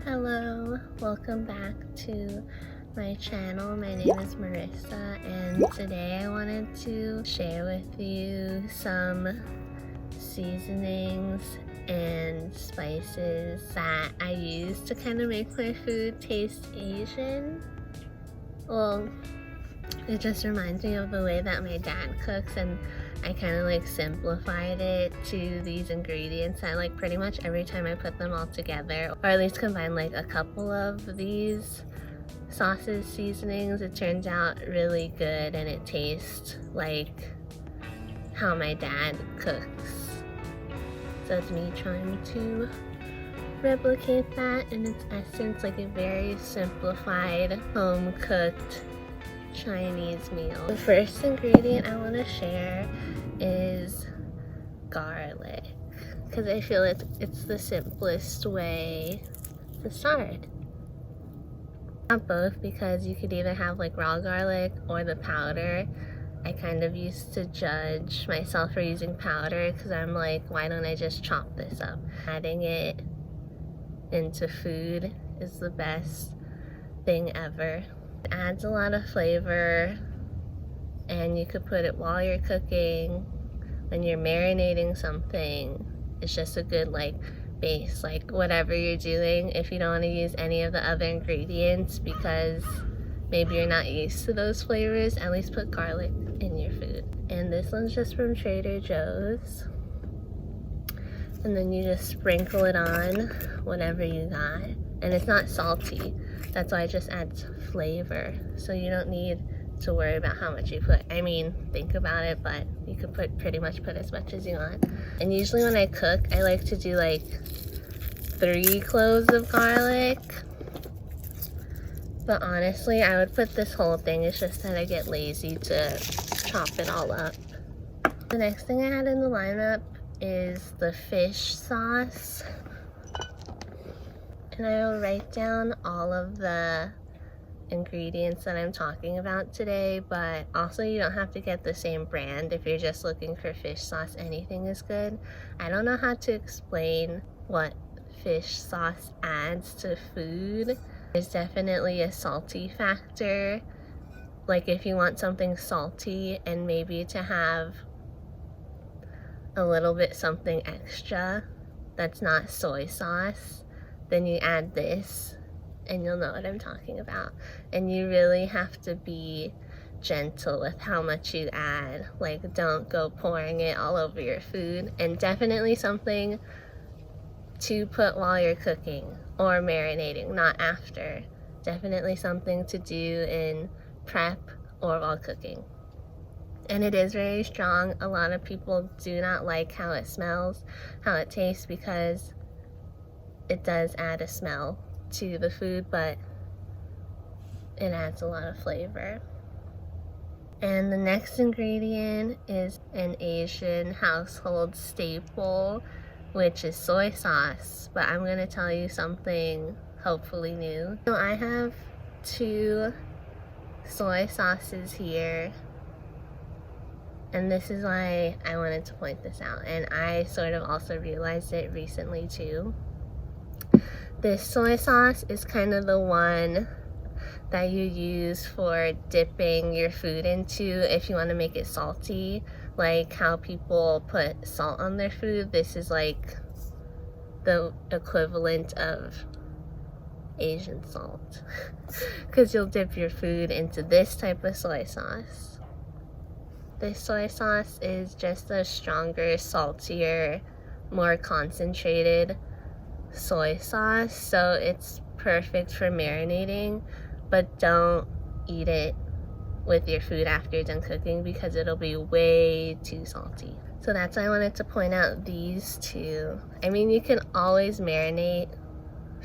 Hello, welcome back to my channel. My name is Marisa, and today I wanted to share with you some seasonings and spices that I use to kind of make my food taste Asian. Well, it just reminds me of the way that my dad cooks, and I kind of like simplified it to these ingredients that like pretty much every time I put them all together, or at least combine like a couple of these sauces, seasonings, it turns out really good and it tastes like how my dad cooks. So it's me trying to replicate that in its essence, like a very simplified, home-cooked Chinese meal. The first ingredient I want to share is garlic, because I feel it's the simplest way to start. Not both, because you could either have like raw garlic or the powder. I kind of used to judge myself for using powder because I'm like, why don't I just chop this up? Adding it into food is the best thing ever. It adds a lot of flavor, and you could put it while you're cooking, when you're marinating something. It's just a good like base, like whatever you're doing. If you don't want to use any of the other ingredients because maybe you're not used to those flavors, at least put garlic in your food. And this one's just from Trader Joe's, and then you just sprinkle it on whatever you got. And it's not salty, that's why it just adds flavor, so you don't need to worry about how much you put. I mean, think about it, but you could pretty much put as much as you want. And usually when I cook, I like to do like 3 cloves of garlic, but honestly I would put this whole thing. It's just that I get lazy to chop it all up. The next thing I had in the lineup is the fish sauce, and I will write down all of the ingredients that I'm talking about today, but also you don't have to get the same brand. If you're just looking for fish sauce, anything is good. I don't know how to explain what fish sauce adds to food. There's definitely a salty factor. Like if you want something salty and maybe to have a little bit something extra that's not soy sauce, then you add this and you'll know what I'm talking about. And you really have to be gentle with how much you add. Like, don't go pouring it all over your food. And definitely something to put while you're cooking or marinating, not after. Definitely something to do in prep or while cooking. And it is very strong. A lot of people do not like how it smells, how it tastes, because it does add a smell to the food, but it adds a lot of flavor. And the next ingredient is an Asian household staple, which is soy sauce. But I'm going to tell you something hopefully new. So I have 2 soy sauces here, and this is why I wanted to point this out, and I sort of also realized it recently too. This soy sauce is kind of the one that you use for dipping your food into if you want to make it salty. Like how people put salt on their food, this is like the equivalent of Asian salt. Because you'll dip your food into this type of soy sauce. This soy sauce is just a stronger, saltier, more concentrated soy sauce, so it's perfect for marinating, but don't eat it with your food after you're done cooking because it'll be way too salty. So that's why I wanted to point out these 2. I mean, you can always marinate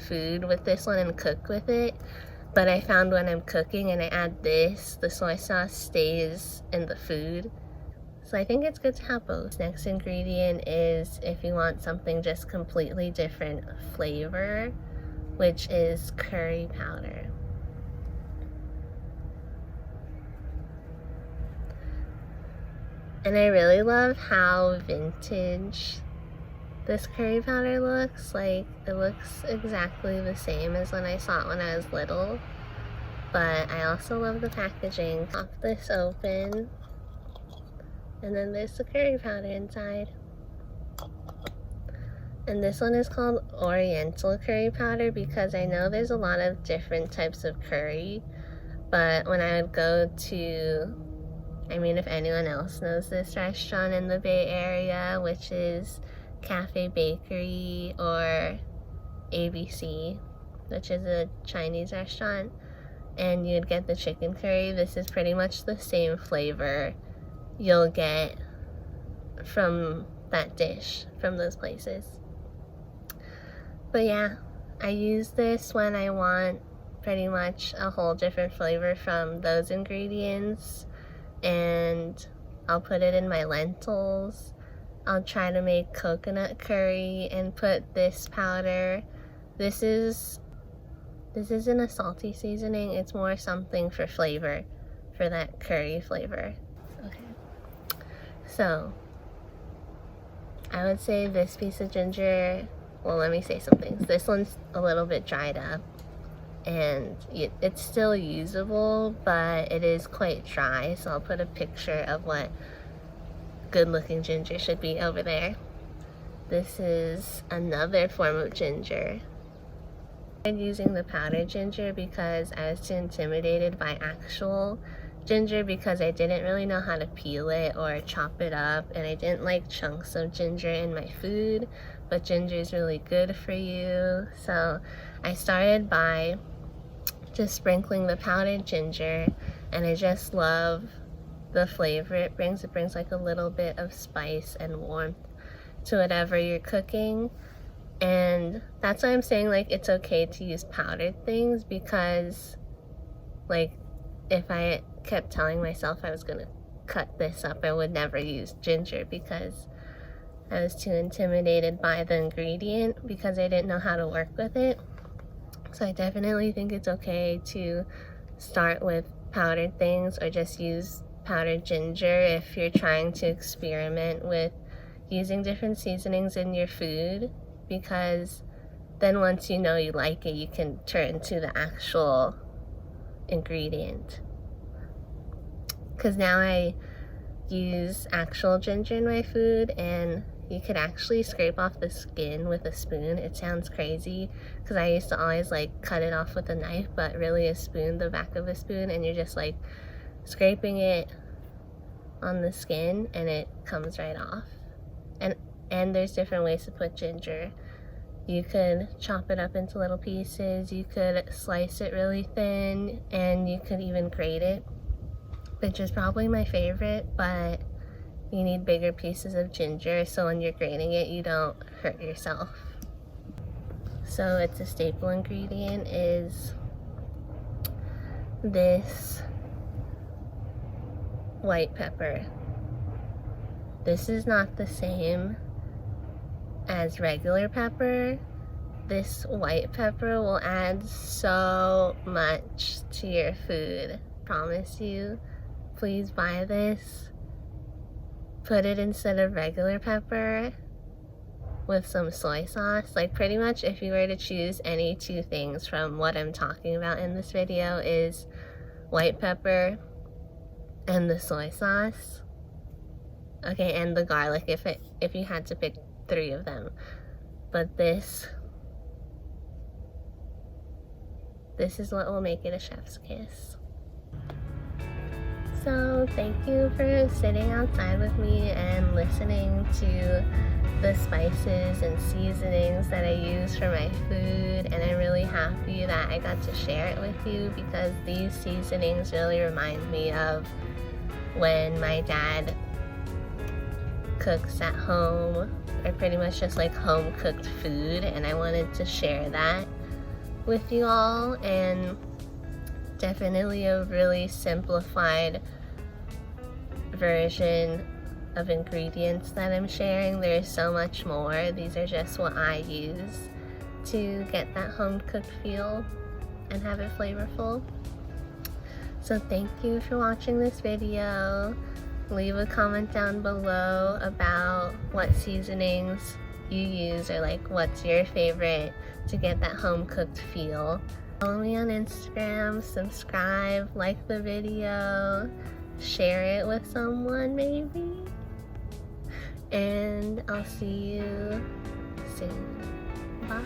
food with this one and cook with it, but I found when I'm cooking and I add this, the soy sauce stays in the food. So I think it's good to have both. Next ingredient is, if you want something just completely different flavor, which is curry powder. And I really love how vintage this curry powder looks. Like, it looks exactly the same as when I saw it when I was little. But I also love the packaging. Pop this open, and then there's the curry powder inside. And this one is called Oriental curry powder because I know there's a lot of different types of curry. But when I would go to, I mean, if anyone else knows this restaurant in the Bay Area, which is Cafe Bakery or ABC, which is a Chinese restaurant, and you'd get the chicken curry, this is pretty much the same flavor you'll get from that dish from those places. But yeah, I use this when I want pretty much a whole different flavor from those ingredients, and I'll put it in my lentils. I'll try to make coconut curry and put this powder. This isn't a salty seasoning, it's more something for flavor, for that curry flavor. Okay, so I would say this piece of ginger, well, let me say some things. This one's a little bit dried up, and it's still usable, but it is quite dry, so I'll put a picture of what good looking ginger should be over there. This is another form of ginger. I'm using the powdered ginger because I was too intimidated by actual ginger because I didn't really know how to peel it or chop it up, and I didn't like chunks of ginger in my food, but ginger is really good for you. So I started by just sprinkling the powdered ginger, and I just love the flavor it brings. It brings like a little bit of spice and warmth to whatever you're cooking. And that's why I'm saying, like, it's okay to use powdered things, because like if I kept telling myself I was gonna cut this up, I would never use ginger because I was too intimidated by the ingredient because I didn't know how to work with it. So I definitely think it's okay to start with powdered things or just use powdered ginger if you're trying to experiment with using different seasonings in your food, because then once you know you like it, you can turn to the actual ingredient. Because now I use actual ginger in my food, and you could actually scrape off the skin with a spoon. It sounds crazy because I used to always like cut it off with a knife, but really a spoon, the back of a spoon, and you're just like scraping it on the skin and it comes right off. And there's different ways to put ginger. You could chop it up into little pieces, you could slice it really thin, and you could even grate it, which is probably my favorite, but you need bigger pieces of ginger so when you're grating it you don't hurt yourself. So it's a staple ingredient is this white pepper. This is not the same as regular pepper. This white pepper will add so much to your food. Promise you. Please buy this. Put it instead of regular pepper with some soy sauce. Like, pretty much if you were to choose any two things from what I'm talking about in this video, is white pepper and the soy sauce. Okay, and the garlic if you had to pick three of them. But this is what will make it a chef's kiss. So thank you for sitting outside with me and listening to the spices and seasonings that I use for my food, and I'm really happy that I got to share it with you because these seasonings really remind me of when my dad cooks at home, or pretty much just like home cooked food, and I wanted to share that with you all. And definitely a really simplified version of ingredients that I'm sharing. There's so much more. These are just what I use to get that home cooked feel and have it flavorful. So thank you for watching this video. Leave a comment down below about what seasonings you use, or like what's your favorite to get that home cooked feel. Follow me on Instagram, subscribe, like the video, share it with someone maybe, and I'll see you soon. Bye.